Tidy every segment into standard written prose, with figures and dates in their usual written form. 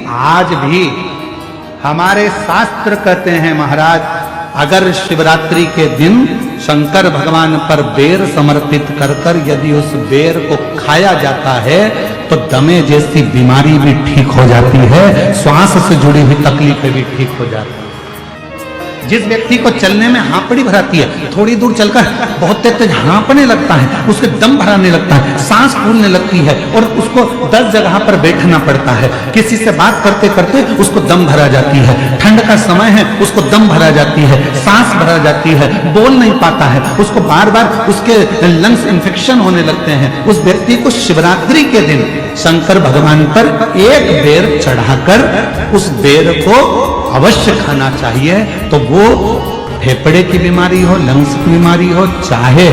आज भी हमारे शास्त्र कहते हैं महाराज, अगर शिवरात्रि के दिन शंकर भगवान पर बेर समर्पित कर कर यदि उस बेर को खाया जाता है तो दमे जैसी बीमारी भी ठीक हो जाती है, श्वास से जुड़ी हुई तकलीफें भी ठीक हो जाती है। जिस व्यक्ति को चलने में हाँपड़ी भराती है, थोड़ी दूर चलकर बहुत तेज हाँपने लगता है, उसके दम भराने लगता है, सांस फूलने लगती है और उसको 10 जगह पर बैठना पड़ता है। किसी से बात करते करते उसको दम भरा जाती है, ठंड का समय है उसको दम भरा जाती है, सांस भरा जाती है, बोल नहीं पाता है, उसको बार बार उसके लंग्स इन्फेक्शन होने लगते हैं। उस व्यक्ति को शिवरात्रि के दिन शंकर भगवान पर एक बेर चढ़ाकर उस बेर को अवश्य खाना चाहिए। तो वो फेफड़े की बीमारी हो, लंग्स की बीमारी हो, चाहे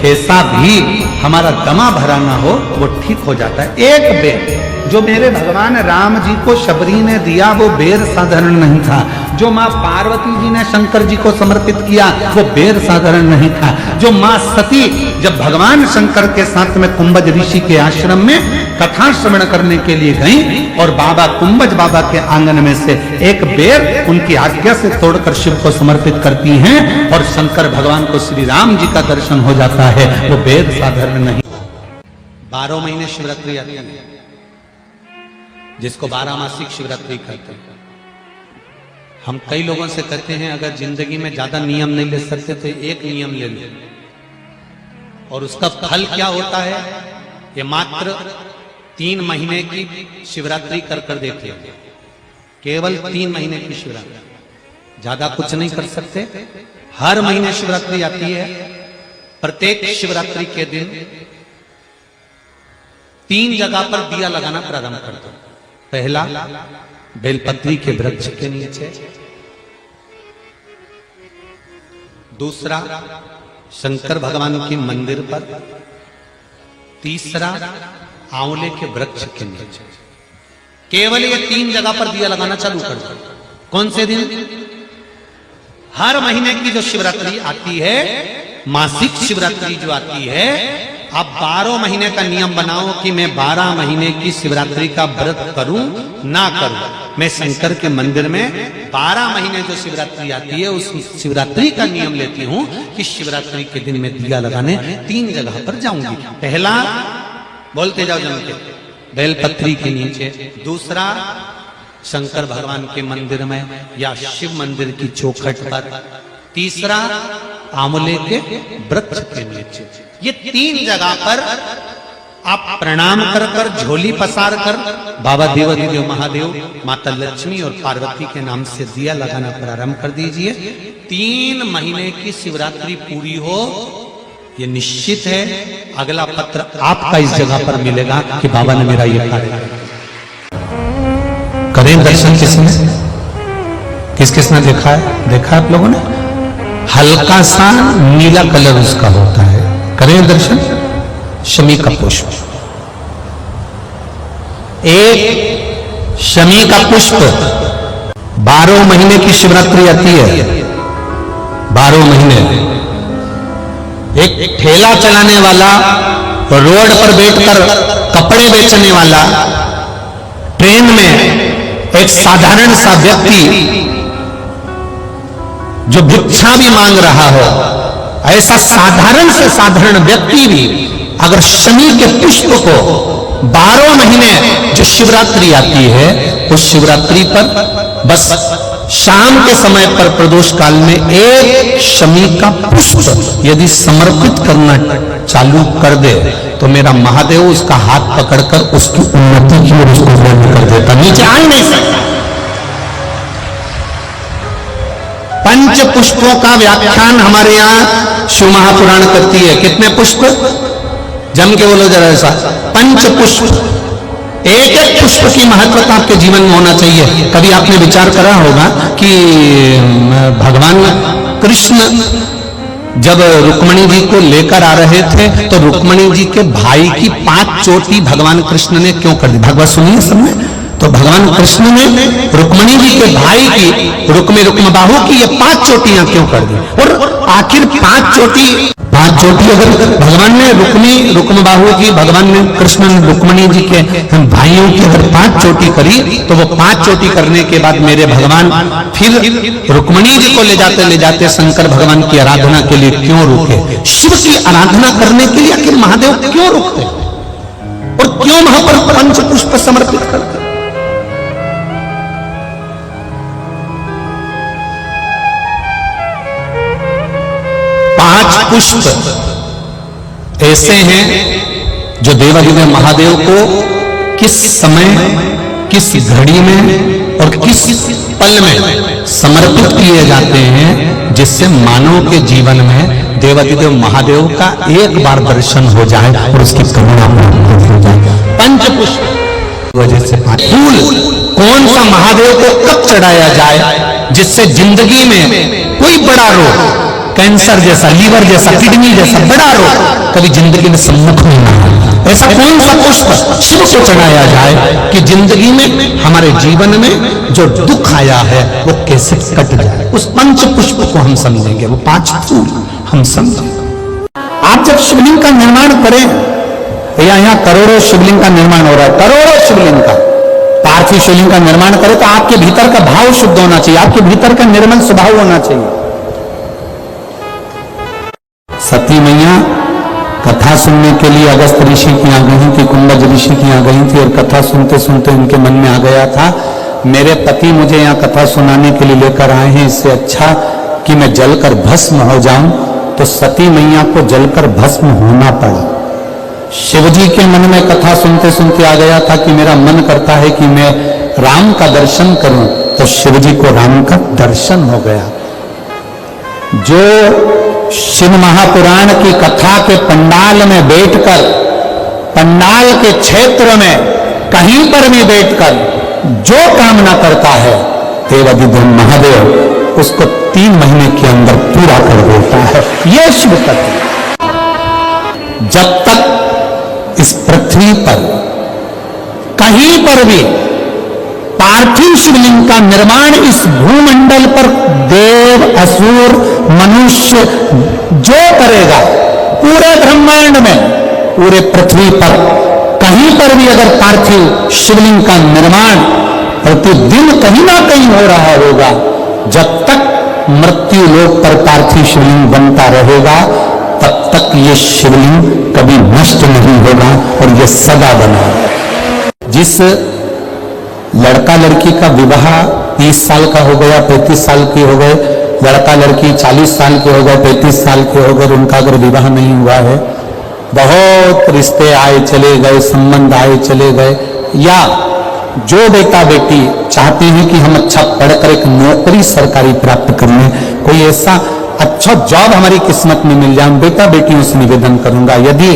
कैसा भी हमारा दमा भरा ना हो, वो ठीक हो जाता है। एक बेर जो मेरे भगवान राम जी को शबरी ने दिया वो बेर साधारण नहीं था, जो माँ पार्वती जी ने शंकर जी को समर्पित किया वो बेर साधारण नहीं था, जो माँ सती जब भगवान शंकर के साथ में कुंभज ऋषि के आश्रम में कथा श्रवण करने के लिए गई और बाबा कुंभज बाबा के आंगन में से एक बेर उनकी आज्ञा से तोड़कर शिव को समर्पित करती हैं और शंकर भगवान को श्री राम जी का दर्शन हो जाता है, वो बेर साधारण नहीं। 12 महीने शिवरात्रि आती है, जिसको 12 मासिक शिवरात्रि कहते हैं। हम कई लोगों से कहते हैं अगर जिंदगी में ज्यादा नियम नहीं ले सकते तो एक नियम ले लो, और उसका फल क्या होता है ये मात्र 3 महीने की शिवरात्रि कर कर देखते हैं। केवल 3 महीने की शिवरात्रि, ज्यादा कुछ नहीं कर सकते। हर महीने शिवरात्रि आती है, प्रत्येक शिवरात्रि के दिन 3 जगह पर दिया लगाना प्रारंभ कर दो। पहला बेलपत्री के वृक्ष के नीचे, दूसरा शंकर भगवान के मंदिर पर, तीसरा आंवले के वृक्ष के नीचे। केवल ये 3 जगह पर दिया लगाना चालू कर दो। कौन से दिन? हर महीने की जो शिवरात्रि आती है, मासिक शिवरात्रि जो आती है, आप 12 महीने का नियम बनाओ कि मैं 12 महीने की शिवरात्रि का व्रत करूं ना करूं। मैं शंकर के मंदिर में 12 महीने जो शिवरात्रि आती है उस शिवरात्रि का नियम लेती हूं कि शिवरात्रि के दिन मैं दिया लगाने 3 जगह पर जाऊंगी। पहला, बोलते जाओ जम के, बेलपत्री के नीचे। दूसरा, शंकर भगवान के मंदिर में या शिव मंदिर की चौखट पर। तीसरा, आंवले के वृक्ष के नीचे। ये 3 जगह पर आप प्रणाम कर कर, झोली पसार कर बाबा देवाधिदेव महादेव, माता लक्ष्मी और पार्वती के नाम से दिया लगाना प्रारंभ कर दीजिए। 3 महीने की शिवरात्रि पूरी हो, ये निश्चित है अगला पत्र आपका इस जगह पर मिलेगा कि बाबा ने मेरा ये कार्य किया। करें दर्शन किसने, किस किसने देखा है? देखा आप लोगों ने? हल्का सा नीला कलर उसका होता है। करें दर्शन। शमी का पुष्प, एक शमी का पुष्प 12 महीने की शिवरात्रि आती है। 12 महीने एक ठेला चलाने वाला, रोड पर बैठकर कपड़े बेचने वाला, ट्रेन में एक साधारण सा व्यक्ति जो भिक्षा भी मांग रहा हो, ऐसा साधारण से साधारण व्यक्ति भी अगर शमी के पुष्प को 12 महीने जो शिवरात्रि आती है उस शिवरात्रि पर बस शाम के समय पर प्रदोष काल में एक शमी का पुष्प यदि समर्पित करना चालू कर दे तो मेरा महादेव उसका हाथ पकड़कर उसकी उन्नति की ओर उसको बंद कर देता, नीचे आ ही नहीं सकता। पंच पुष्पों का व्याख्यान हमारे यहाँ शिव महापुराण करती है। कितने पुष्प? जम के बोलो जरा ऐसा। पंच पुष्प। एक एक पुष्प की महत्वता आपके जीवन में होना चाहिए। कभी आपने विचार करा होगा कि भगवान कृष्ण जब रुक्मणी जी को लेकर आ रहे थे तो रुक्मणी जी के भाई की 5 चोटी भगवान कृष्ण ने क्यों कर दी? भागवत सुनिए सबने। तो भगवान कृष्ण ने रुक्मणी जी के भाई की रुक्म बाहु की ये 5 चोटियां क्यों कर दी? और आखिर 5 चोटी 5 चोटी अगर भगवान ने रुक्मबाहु जी, भगवान ने कृष्ण ने रुक्मणी जी के भाइयों की अगर 5 चोटी करी, तो वो 5 चोटी करने के बाद मेरे भगवान फिर रुक्मणी जी को ले जाते शंकर भगवान की आराधना के लिए क्यों रुके? शिव की आराधना करने के लिए आखिर महादेव क्यों रुकते और क्यों वहां पर पंच पुष्प समर्पित करते? पुष्प ऐसे हैं जो देवादिदेव महादेव को किस समय, किस घड़ी में और किस पल में समर्पित किए जाते हैं, जिससे मानव के जीवन में देवादिदेव महादेव का एक बार दर्शन हो जाए और उसकी करुणा प्राप्त हो जाए। पंच पुष्प वजह से फूल कौन सा महादेव को कब चढ़ाया जाए जिससे जिंदगी में कोई बड़ा रोग, कैंसर जैसा, लीवर जैसा, किडनी जैसा बड़ा रोग कभी जिंदगी में सम्मुख नहीं आया, ऐसा कौन सा पुष्प शिव को चढ़ाया जाए कि जिंदगी में हमारे जीवन में जो दुख आया है वो कैसे कट जाए? उस पंच पुष्प को हम समझेंगे, वो 5 फूल हम समझेंगे। आप जब शिवलिंग का निर्माण करें, यहाँ करोड़ों शिवलिंग का निर्माण हो रहा है, करोड़ों शिवलिंग का, पार्थिव शिवलिंग का निर्माण करें तो आपके भीतर का भाव शुद्ध होना चाहिए, आपके भीतर का निर्मल स्वभाव होना चाहिए। सती मैया कथा सुनने के लिए अगस्त ऋषि की यहाँ गई थी, कुंभज ऋषि की यहाँ गई थी और कथा सुनते सुनते उनके मन में आ गया था, मेरे पति मुझे यहाँ कथा सुनाने के लिए लेकर आए हैं, इससे अच्छा कि मैं जलकर भस्म हो जाऊं। तो सती मैया को जलकर भस्म होना पड़ा। शिवजी के मन में कथा सुनते सुनते आ गया था कि मेरा मन करता है कि मैं राम का दर्शन करूं, तो शिवजी को राम का दर्शन हो गया। जो शिव महापुराण की कथा के पंडाल में बैठकर, पंडाल के क्षेत्र में कहीं पर भी बैठकर जो कामना करता है देवादिदेव महादेव उसको 3 महीने के अंदर पूरा कर देता है। यह शिव तत्व। जब तक इस पृथ्वी पर कहीं पर भी पार्थिव शिवलिंग का निर्माण इस भूमंडल पर देव, असुर, मनुष्य जो करेगा, पूरे ब्रह्मांड में, पूरे पृथ्वी पर कहीं पर भी अगर पार्थिव शिवलिंग का निर्माण प्रतिदिन कहीं ना कहीं हो रहा होगा, जब तक मृत्यु लोक पर पार्थिव शिवलिंग बनता रहेगा तब तक ये शिवलिंग कभी नष्ट नहीं होगा और ये सदा बना रहेगा। जिस लड़का लड़की का विवाह 30 साल का हो गया, 35 साल के हो गए, लड़का लड़की 40 साल के हो गए, 35 साल के हो गए, उनका अगर विवाह नहीं हुआ है, बहुत रिश्ते आए चले गए, संबंध आए चले गए, या जो बेटा बेटी चाहते हैं कि हम अच्छा पढ़कर एक नौकरी सरकारी प्राप्त कर लें, कोई ऐसा अच्छा जॉब हमारी किस्मत में मिल जाए, बेटा बेटियों से निवेदन करूंगा, यदि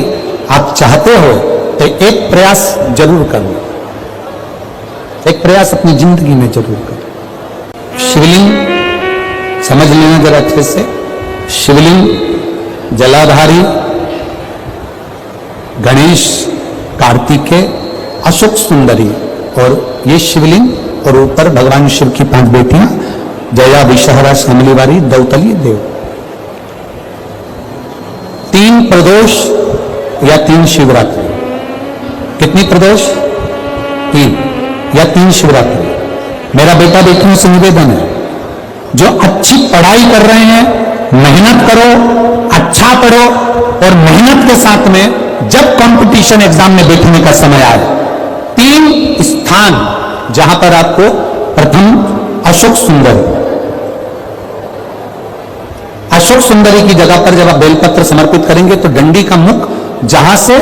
आप चाहते हो तो एक प्रयास जरूर करो, एक प्रयास अपनी जिंदगी में जरूर करो। शिवलिंग समझ लेना जरा अच्छे से, शिवलिंग जलाधारी गणेश, कार्तिकेय, अशोक सुंदरी, और ये शिवलिंग और ऊपर भगवान शिव की 5 बेटियां, जया, विषहरा, शामलीवारी, दौतली, देव। 3 प्रदोष या 3 शिवरात्रि। कितनी प्रदोष? 3 या 3 शिवरात्रि। मेरा बेटा बेटियों से निवेदन है, जो अच्छी पढ़ाई कर रहे हैं मेहनत करो, अच्छा पढ़ो, और मेहनत के साथ में जब कंपटीशन एग्जाम में बैठने का समय आए, 3 स्थान जहां पर आपको, प्रथम अशोक सुंदरी, अशोक सुंदरी की जगह पर जब आप बेलपत्र समर्पित करेंगे तो डंडी का मुख जहां से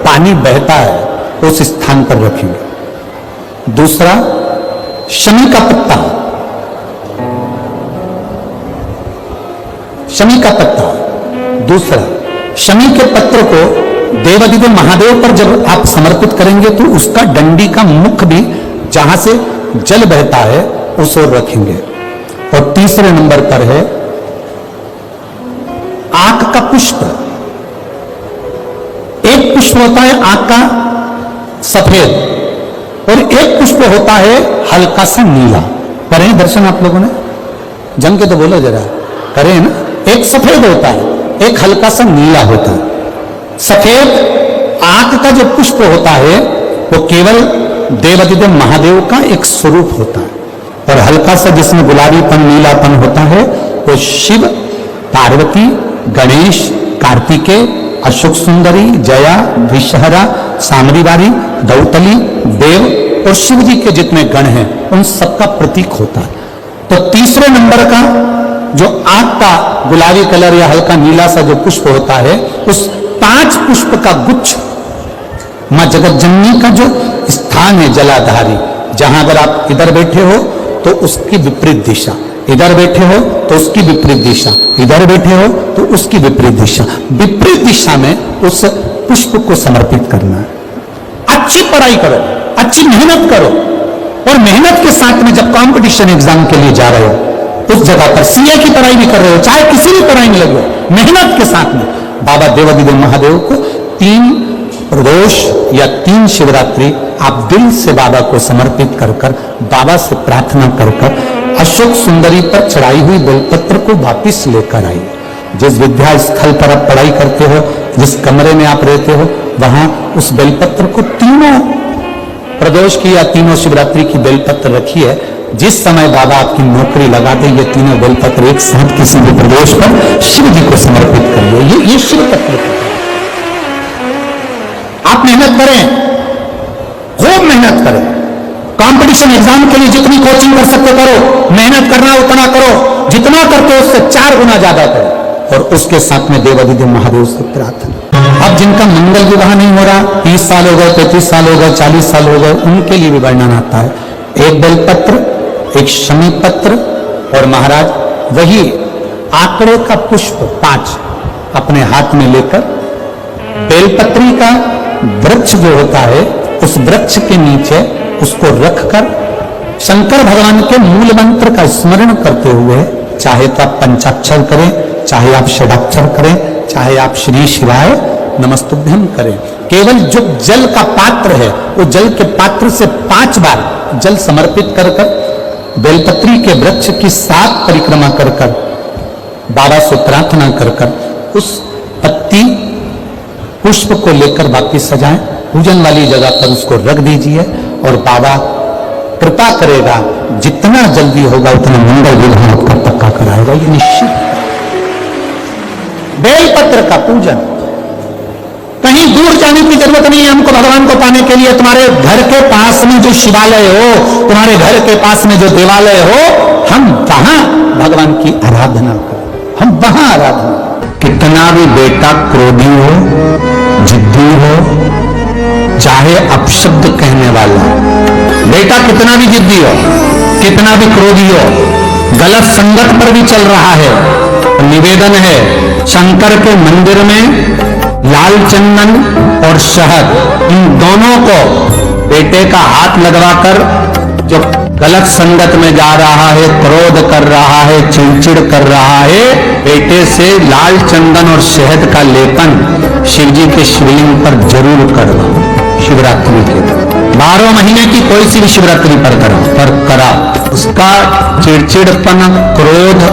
पानी बहता है उस स्थान पर रखेंगे। दूसरा शमी का पत्ता, शमी का पत्ता। दूसरा, शमी के पत्र को देवादिदेव महादेव पर जब आप समर्पित करेंगे तो उसका डंडी का मुख भी जहां से जल बहता है उस ओर रखेंगे। और तीसरे नंबर पर है आक का पुष्प। एक पुष्प होता है आक का सफेद, और एक पुष्प होता है हल्का सा नीला। करें दर्शन आप लोगों ने? जम के तो बोलो जरा, करें ना। एक सफेद होता है, एक हल्का सा नीला होता है। सफेद आंख का जो पुष्प होता है वो केवल देवाधिदेव महादेव का एक स्वरूप होता है, और हल्का सा जिसमें गुलाबीपन नीलापन होता है वो शिव, पार्वती, गणेश, कार्तिकेय, अशोक सुंदरी, जया, विषहरा, सामरीवारी, दौतली, देव और शिव जी के जितने गण हैं उन सबका प्रतीक होता है। तो तीसरे नंबर का जो आंख का गुलाबी कलर या हल्का नीला सा जो पुष्प होता है, उस 5 पुष्प का गुच्छ मां जगतजननी का जो स्थान है जलाधारी, जहां अगर आप इधर बैठे हो तो उसकी विपरीत दिशा, इधर बैठे हो तो उसकी विपरीत दिशा, इधर बैठे हो तो उसकी विपरीत दिशा, विपरीत दिशा में उस पुष्प को समर्पित करना है। अच्छी पढ़ाई करो, अच्छी मेहनत करो, और मेहनत के साथ में जब कंपटीशन एग्जाम के लिए जा रहे हो उस जगह पर सीए की पढ़ाई भी कर रहे हो, चाहे किसी भी पढ़ाई में लगे हो, मेहनत के साथ में बाबा देवाधिदेव महादेव को 3 प्रदोष या 3 शिवरात्रि आप दिल से बाबा को समर्पित कर कर, बाबा से प्रार्थना कर कर अशोक सुंदरी पर चढ़ाई हुई बेलपत्र को वापिस लेकर आई। जिस विद्या स्थल पर आप पढ़ाई करते हो, जिस कमरे में आप रहते हो, वहां उस बेलपत्र को 3 प्रदोष की या 3 शिवरात्रि की बेलपत्र रखी है। जिस समय बाबा आपकी नौकरी लगा दे, ये 3 बेलपत्र एक साथ किसी भी प्रदोष पर शिव जी को समर्पित करिए। ये शिव तत्व है। आप मेहनत करें, खूब मेहनत करें, कंपटीशन एग्जाम के लिए जितनी कोचिंग कर सकते करो, मेहनत करना उतना करो, जितना करते हो उससे 4 गुना ज्यादा करो, और उसके साथ में देवाधिदेव महादेव से प्रार्थना। अब जिनका मंगल विवाह नहीं हो रहा, 30 साल हो गए, 35 साल हो गए, 40 साल हो गए, उनके लिए भी वर्णन आता है। एक बेलपत्र, एक शमी पत्र, और महाराज वही आंकड़े का पुष्प 5 अपने हाथ में लेकर बेलपत्री का वृक्ष जो होता है उस वृक्ष के नीचे उसको रखकर शंकर भगवान के मूल मंत्र का स्मरण करते हुए, चाहे तो आप पंचाक्षर करें, चाहे आप षडाक्षर करें, चाहे आप श्री शिवाय नमस्तुभ्यम करें, केवल जो जल का पात्र है वो जल के पात्र से 5 बार जल समर्पित कर कर बेलपत्री के वृक्ष की 7 परिक्रमा कर कर बाबा से प्रार्थना कर कर उस पत्ती पुष्प को लेकर वापिस सजाएं, पूजन वाली जगह पर उसको रख दीजिए, और बाबा कृपा करेगा, जितना जल्दी होगा उतना मंगल विधान आपका पक्का कराएगा, ये निश्चित। बेलपत्र का पूजन, कहीं दूर जाने की जरूरत नहीं है हमको भगवान को पाने के लिए। तुम्हारे घर के पास में जो शिवालय हो, तुम्हारे घर के पास में जो देवालय हो, हम वहां भगवान की आराधना करें, हम वहां आराधना। कितना भी बेटा क्रोधी हो, जिद्दी हो, चाहे अपशब्द कहने वाला, बेटा कितना भी जिद्दी हो, कितना भी क्रोधी हो, गलत संगत पर भी चल रहा है, निवेदन है शंकर के मंदिर में लाल चंदन और शहद, इन दोनों को बेटे का हाथ लगवाकर जो गलत संगत में जा रहा है, क्रोध कर रहा है, चिड़चिड़ कर रहा है, बेटे से लाल चंदन और शहद का लेपन शिवजी के शिवलिंग पर जरूर करवा। शिवरात्रि के 12 महीने की कोई सी भी शिवरात्रि पर करा, उसका चिड़चिड़पन, क्रोध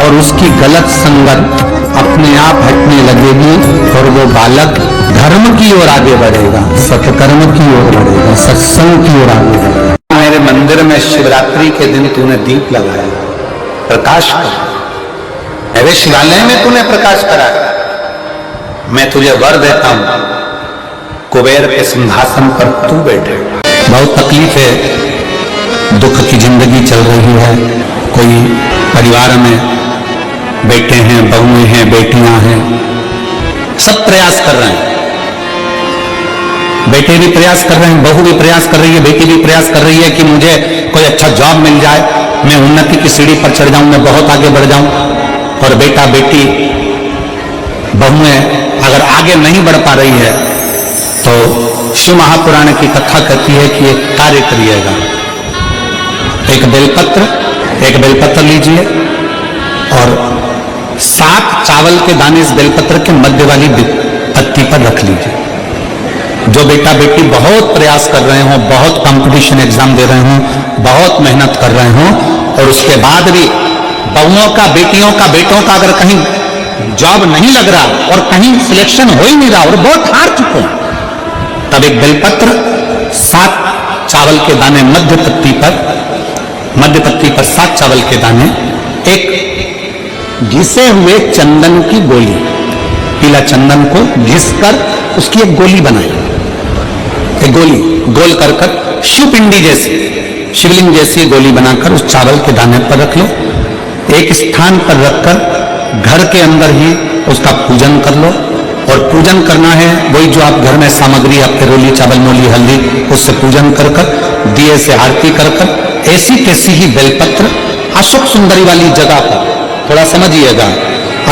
और उसकी गलत संगत अपने आप हटने लगेगी, और वो बालक धर्म की ओर आगे बढ़ेगा, सत्कर्म की ओर बढ़ेगा, सत्संग की ओर आगे बढ़ेगा। मेरे मंदिर में शिवरात्रि के दिन तूने दीप लगाया, प्रकाश कर, मेरे शिवालय में तूने प्रकाश करा, मैं तुझे वर देता हूं, कुबेर के सिंहासन पर तू बैठे। बहुत तकलीफ है, दुख की जिंदगी चल रही है, कोई परिवार में बेटे हैं, बहुएं हैं, बेटियां हैं, सब प्रयास कर रहे हैं, बेटे भी प्रयास कर रहे हैं, बहू भी प्रयास कर रही है, बेटी भी प्रयास कर रही है कि मुझे कोई अच्छा जॉब मिल जाए, मैं उन्नति की सीढ़ी पर चढ़ जाऊं, मैं बहुत आगे बढ़ जाऊं। और बेटा बेटी बहुएं अगर आगे नहीं बढ़ पा रही है तो शिव महापुराण की कथा कहती है कि एक कार्य करिएगा, एक बेलपत्र लीजिए और 7 चावल के दाने इस बेलपत्र के मध्य वाली पत्ती पर रख लीजिए। जो बेटा बेटी बहुत प्रयास कर रहे हो, बहुत कंपटीशन एग्जाम दे रहे हो, बहुत मेहनत कर रहे हो, और उसके बाद भी बहुओं का, बेटियों का, बेटों का अगर कहीं जॉब नहीं लग रहा और कहीं सिलेक्शन हो ही नहीं रहा और बहुत हार चुके हैं, तब एक बेलपत्र 7 चावल के दाने मध्य पत्ती पर 7 चावल के दाने, एक घिसे हुए चंदन की गोली, पीला चंदन को घिसकर उसकी एक गोली बनाई, एक गोली गोल कर शिवपिंडी जैसी, शिवलिंग जैसी गोली बनाकर उस चावल के दाने पर रख लो। एक स्थान पर रखकर घर के अंदर ही उसका पूजन कर लो। और पूजन करना है वही जो आप घर में सामग्री, आपके रोली चावल मोली हल्दी, उससे पूजन कर दिए से आरती कर ऐसी कैसी ही बेलपत्र अशोक सुंदरी वाली जगह पर, थोड़ा समझिएगा,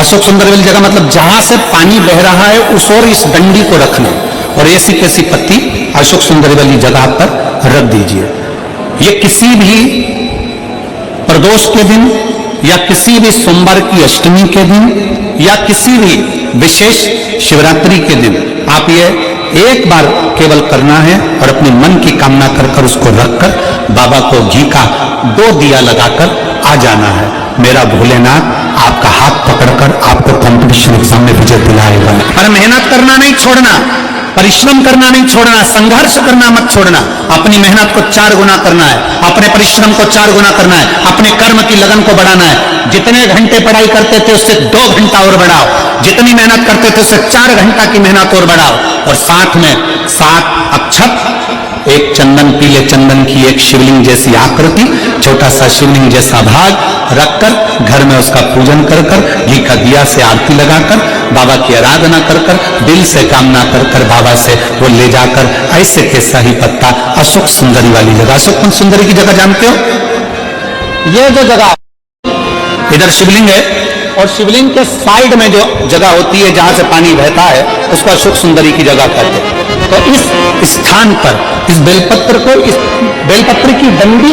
अशोक सुंदरी वाली जगह मतलब जहां से पानी बह रहा है उस और इस डंडी को रखना, और ऐसी कैसी पत्ती अशोक सुंदरी वाली जगह पर रख दीजिए। ये किसी भी प्रदोष के दिन या किसी भी सोमवार की अष्टमी के दिन या किसी भी विशेष शिवरात्रि के दिन आप ये एक बार केवल करना है और अपने मन की कामना कर उसको रखकर बाबा को घी का 2 दिया लगाकर आ जाना है। मेरा भोलेनाथ आपका हाथ पकड़कर आपको कंपटीशन एग्जाम में विजय दिलाएगा। पर मेहनत करना नहीं छोड़ना, परिश्रम करना नहीं छोड़ना, संघर्ष करना मत छोड़ना। अपनी मेहनत को 4 गुना करना है, अपने परिश्रम को 4 गुना करना है, अपने कर्म की लगन को बढ़ाना है। जितने घंटे पढ़ाई करते थे उससे 2 घंटा और बढ़ाओ, जितनी मेहनत करते थे उससे 4 घंटा की मेहनत और बढ़ाओ, और साथ में 7 अक्षत, एक चंदन, पीले चंदन की एक शिवलिंग जैसी आकृति, छोटा सा शिवलिंग जैसा भाग रखकर घर में उसका पूजन कर घी का दिया से आरती लगाकर बाबा की आराधना कर दिल से कामना कर बाबा से वो ले जाकर ऐसे कैसा ही पत्ता अशोक सुंदरी वाली जगह, अशोक सुंदरी की जगह जानते हो, ये जो जगह इधर शिवलिंग है और शिवलिंग के साइड में जो जगह होती है जहां से पानी बहता है उसको अशोक सुंदरी की जगह कहते हैं। तो इस स्थान पर इस बेलपत्र को, इस बेलपत्र की डंडी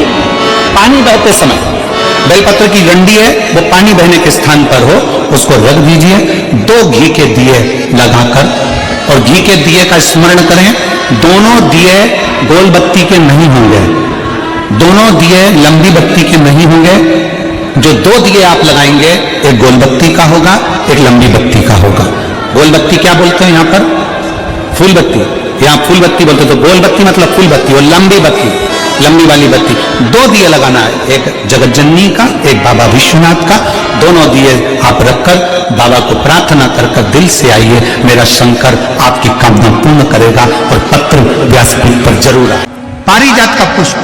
पानी बहते समय, बेलपत्र की डंडी है वो पानी बहने के स्थान पर हो, उसको रख दीजिए। 2 घी के दिए लगाकर, और घी के दिए का स्मरण करें, दोनों दिए गोल बत्ती के नहीं होंगे, दोनों दिए लंबी बत्ती के नहीं होंगे। जो 2 दिए आप लगाएंगे, एक गोल बत्ती का होगा, एक लंबी बत्ती का होगा। गोल बत्ती क्या बोलते हैं यहाँ पर? फूल बत्ती, यहाँ फूल बत्ती बोलते, तो गोल बत्ती मतलब फूल बत्ती, और लंबी बत्ती, लंबी वाली बत्ती। 2 दिए लगाना है, एक जगत जननी का, एक बाबा विश्वनाथ का। दोनों दिए आप रखकर बाबा को प्रार्थना कर दिल से आइए, मेरा शंकर आपकी कामना पूर्ण करेगा। और पत्र व्यासपीठ पर जरूर आए। पारिजात का पुष्प,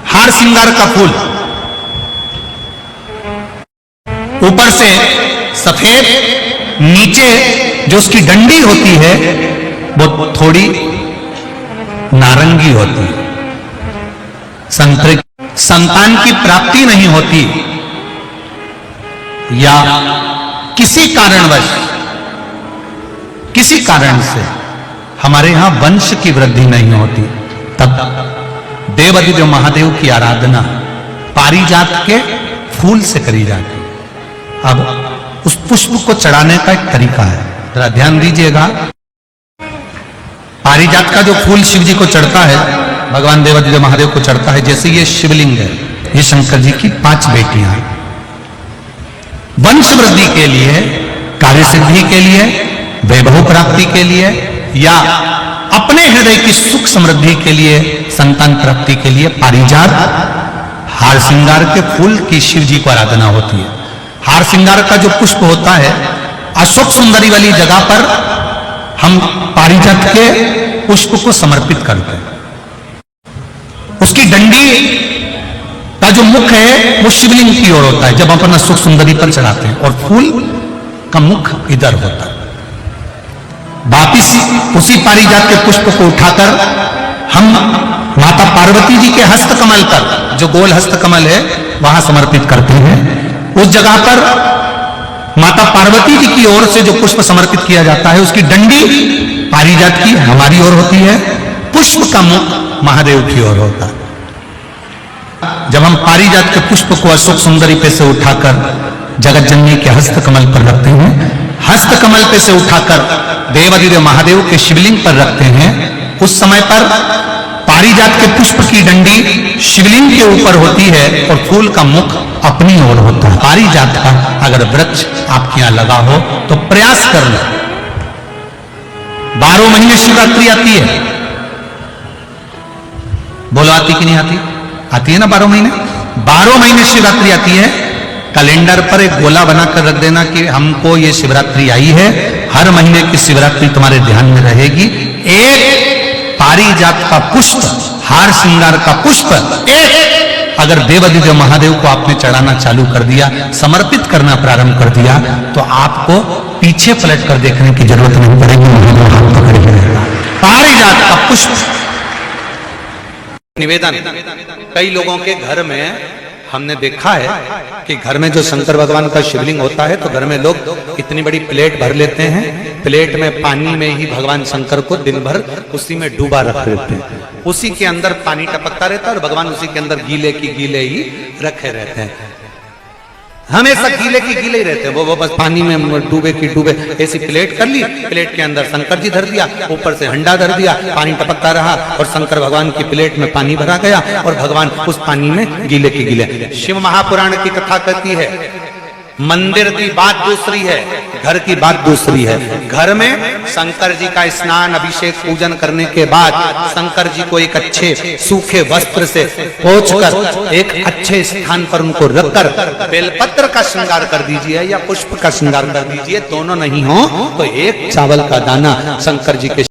हार श्रृंगार का फूल, ऊपर से सफेद, नीचे जो उसकी डंडी होती है वो थोड़ी नारंगी होती है। संतान की प्राप्ति नहीं होती या किसी कारणवश, किसी कारण से हमारे यहां वंश की वृद्धि नहीं होती, तब देवाधिदेव महादेव की आराधना पारिजात के फूल से करी जाती है। अब उस पुष्प को चढ़ाने का एक तरीका है, जरा ध्यान दीजिएगा। पारिजात का जो फूल शिव जी को चढ़ता है, भगवान देवाधिदेव महादेव को चढ़ता है, जैसे ये शिवलिंग है, ये शंकर जी की 5 बेटियां हैं। वंश वृद्धि के लिए, कार्य सिद्धि के लिए, वैभव प्राप्ति के लिए, या अपने हृदय की सुख समृद्धि के लिए, संतान प्राप्ति के लिए पारिजात, हार श्रृंगार के फूल की शिव जी को आराधना होती है। हार श्रृंगार का जो पुष्प होता है, अशोक सुंदरी वाली जगह पर हम पारिजात के पुष्प को समर्पित करते हैं। उसकी डंडी का जो मुख है वो शिवलिंग की ओर होता है जब अपन अशोक सुंदरी पर चढ़ाते हैं, और फूल का मुख इधर होता है। वापिस उसी पारिजात के पुष्प को उठाकर हम माता पार्वती जी के हस्त कमल पर, जो गोल हस्त कमल है, वहां समर्पित करते हैं। उस जगह पर माता पार्वती जी की ओर से जो पुष्प समर्पित किया जाता है, उसकी डंडी पारिजात की हमारी ओर होती है, पुष्प का मुख महादेव की ओर होता है। जब हम पारिजात के पुष्प को अशोक सुंदरी पे से उठाकर जगत जननी के हस्त कमल पर रखते हैं, हस्त कमल पे से उठाकर देवाधिदेव महादेव के शिवलिंग पर रखते हैं, उस समय पर पारिजात के पुष्प की डंडी शिवलिंग के ऊपर होती है और फूल का मुख अपनी ओर होता है। पारिजात का अगर वृक्ष आपके यहां लगा हो तो प्रयास करना। 12 महीने शिवरात्रि आती है, बोलो आती कि नहीं आती? आती है ना 12 महीने। 12 महीने शिवरात्रि आती है। कैलेंडर पर एक गोला बनाकर रख देना कि हमको ये शिवरात्रि आई है, हर महीने की शिवरात्रि तुम्हारे ध्यान में रहेगी। एक पारिजात का पुष्प, हार श्रृंगार का पुष्प एक अगर देवाधिदेव महादेव को आपने चढ़ाना चालू कर दिया, समर्पित करना प्रारंभ कर दिया, तो आपको पीछे पलट कर देखने की जरूरत नहीं पड़ेगी, महादेव हाथ पकड़ के रहेगा। पारिजात का पुष्प। निवेदन, कई लोगों के घर में हमने देखा है कि घर में जो शंकर भगवान का शिवलिंग होता है तो घर में लोग इतनी बड़ी प्लेट भर लेते हैं, प्लेट में पानी में ही भगवान शंकर को दिन भर उसी में डूबा रख देते हैं, उसी के अंदर पानी टपकता रहता है और भगवान उसी के अंदर गीले की गीले ही रखे रहते हैं, हमेशा गीले की गीले ही रहते हैं। वो बस पानी में डूबे की डूबे। ऐसी प्लेट कर ली, प्लेट के अंदर शंकर जी धर दिया, ऊपर से हंडा धर दिया, पानी टपकता रहा और शंकर भगवान की प्लेट में पानी भरा गया और भगवान उस पानी में गीले की गीले। शिव महापुराण की कथा कहती है, मंदिर की बात दूसरी है, घर की बात दूसरी है। घर में शंकर जी का स्नान, अभिषेक, पूजन करने के बाद शंकर जी को एक अच्छे सूखे वस्त्र से पोंछकर एक अच्छे स्थान पर उनको रखकर बेलपत्र का श्रृंगार कर दीजिए या पुष्प का श्रृंगार कर दीजिए। दोनों नहीं हो तो एक चावल का दाना शंकर जी के